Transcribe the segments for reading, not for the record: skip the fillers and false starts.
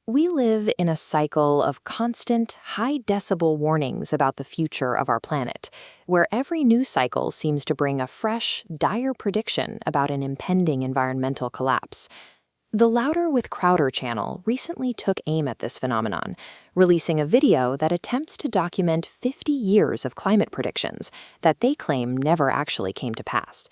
We live in a cycle of constant, high-decibel warnings about the future of our planet, where every news cycle seems to bring a fresh, dire prediction about an impending environmental collapse. The Louder with Crowder channel recently took aim at this phenomenon, releasing a video that attempts to document 50 years of climate predictions that they claim never actually came to pass.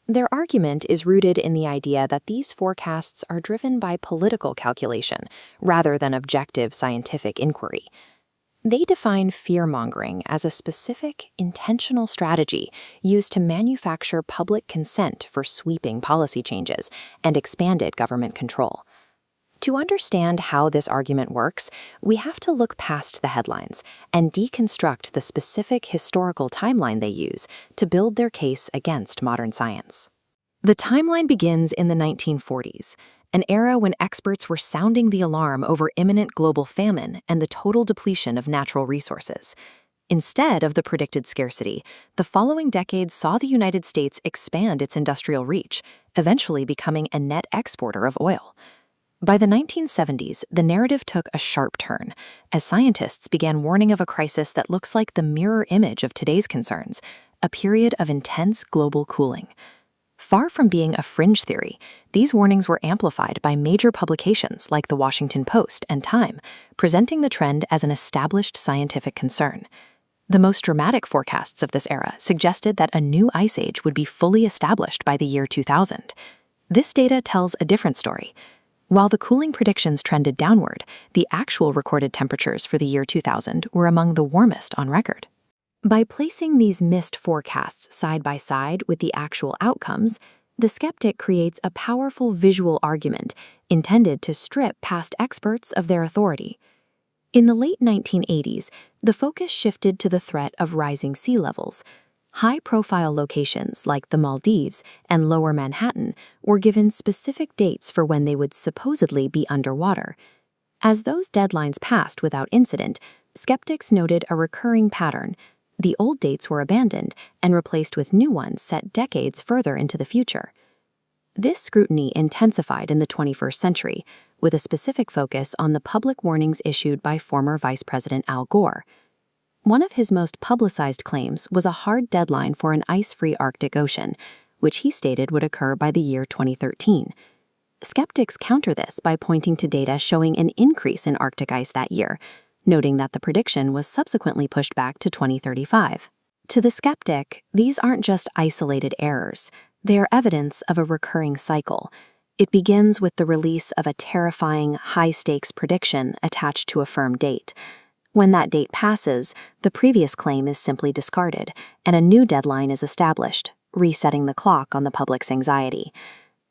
Their argument is rooted in the idea that these forecasts are driven by political calculation rather than objective scientific inquiry. They define fear-mongering as a specific, intentional strategy used to manufacture public consent for sweeping policy changes and expanded government control. To understand how this argument works, we have to look past the headlines and deconstruct the specific historical timeline they use to build their case against modern science. The timeline begins in the 1940s, an era when experts were sounding the alarm over imminent global famine and the total depletion of natural resources. Instead of the predicted scarcity, the following decades saw the United States expand its industrial reach, eventually becoming a net exporter of oil. By the 1970s, the narrative took a sharp turn, as scientists began warning of a crisis that looks like the mirror image of today's concerns, a period of intense global cooling. Far from being a fringe theory, these warnings were amplified by major publications like The Washington Post and Time, presenting the trend as an established scientific concern. The most dramatic forecasts of this era suggested that a new ice age would be fully established by the year 2000. This data tells a different story. While the cooling predictions trended downward, the actual recorded temperatures for the year 2000 were among the warmest on record. By placing these missed forecasts side by side with the actual outcomes, the skeptic creates a powerful visual argument intended to strip past experts of their authority. In the late 1980s, the focus shifted to the threat of rising sea levels. High-profile locations like the Maldives and Lower Manhattan were given specific dates for when they would supposedly be underwater. As those deadlines passed without incident, skeptics noted a recurring pattern. The old dates were abandoned and replaced with new ones set decades further into the future. This scrutiny intensified in the 21st century, with a specific focus on the public warnings issued by former Vice President Al Gore. One of his most publicized claims was a hard deadline for an ice-free Arctic Ocean, which he stated would occur by the year 2013. Skeptics counter this by pointing to data showing an increase in Arctic ice that year, noting that the prediction was subsequently pushed back to 2035. To the skeptic, these aren't just isolated errors. They are evidence of a recurring cycle. It begins with the release of a terrifying, high-stakes prediction attached to a firm date. When that date passes, the previous claim is simply discarded, and a new deadline is established, resetting the clock on the public's anxiety.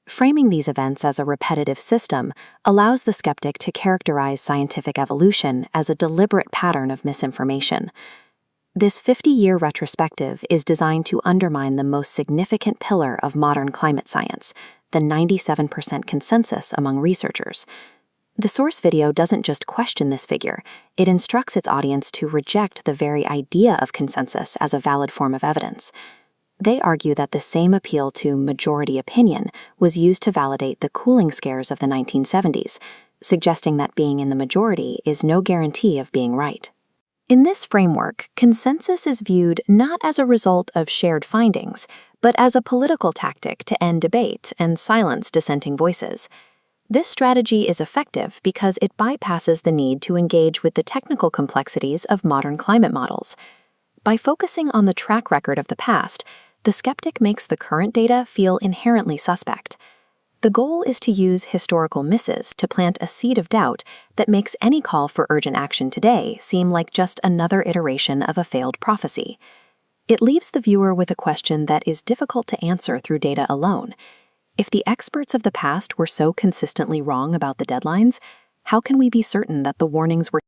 Framing these events as a repetitive system allows the skeptic to characterize scientific evolution as a deliberate pattern of misinformation. This 50-year retrospective is designed to undermine the most significant pillar of modern climate science, the 97% consensus among researchers. The source video doesn't just question this figure, it instructs its audience to reject the very idea of consensus as a valid form of evidence. They argue that the same appeal to majority opinion was used to validate the cooling scares of the 1970s, suggesting that being in the majority is no guarantee of being right. In this framework, consensus is viewed not as a result of shared findings, but as a political tactic to end debate and silence dissenting voices. This strategy is effective because it bypasses the need to engage with the technical complexities of modern climate models. By focusing on the track record of the past, the skeptic makes the current data feel inherently suspect. The goal is to use historical misses to plant a seed of doubt that makes any call for urgent action today seem like just another iteration of a failed prophecy. It leaves the viewer with a question that is difficult to answer through data alone. If the experts of the past were so consistently wrong about the deadlines, how can we be certain that the warnings were